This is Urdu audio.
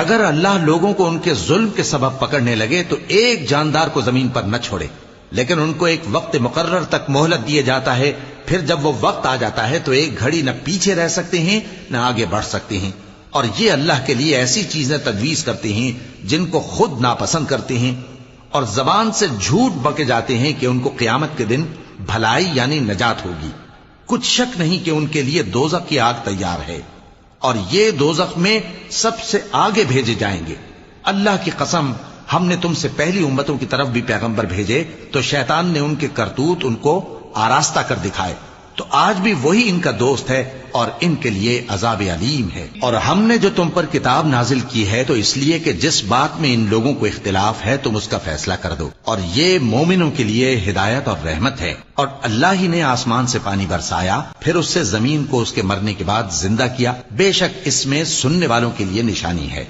اگر اللہ لوگوں کو ان کے ظلم کے سبب پکڑنے لگے تو ایک جاندار کو زمین پر نہ چھوڑے، لیکن ان کو ایک وقت مقرر تک مہلت دیے جاتا ہے، پھر جب وہ وقت آ جاتا ہے تو ایک گھڑی نہ پیچھے رہ سکتے ہیں نہ آگے بڑھ سکتے ہیں، اور یہ اللہ کے لیے ایسی چیزیں تجویز کرتے ہیں جن کو خود ناپسند کرتے ہیں، اور زبان سے جھوٹ بکے جاتے ہیں کہ ان کو قیامت کے دن بھلائی یعنی نجات ہوگی۔ کچھ شک نہیں کہ ان کے لیے دوزخ کی آگ تیار ہے، اور یہ دوزخ میں سب سے آگے بھیجے جائیں گے۔ اللہ کی قسم، ہم نے تم سے پہلی امتوں کی طرف بھی پیغمبر بھیجے تو شیطان نے ان کے کرتوت ان کو آراستہ کر دکھائے، تو آج بھی وہی ان کا دوست ہے اور ان کے لیے عذاب علیم ہے۔ اور ہم نے جو تم پر کتاب نازل کی ہے تو اس لیے کہ جس بات میں ان لوگوں کو اختلاف ہے تم اس کا فیصلہ کر دو، اور یہ مومنوں کے لیے ہدایت اور رحمت ہے۔ اور اللہ ہی نے آسمان سے پانی برسایا، پھر اس سے زمین کو اس کے مرنے کے بعد زندہ کیا، بے شک اس میں سننے والوں کے لیے نشانی ہے۔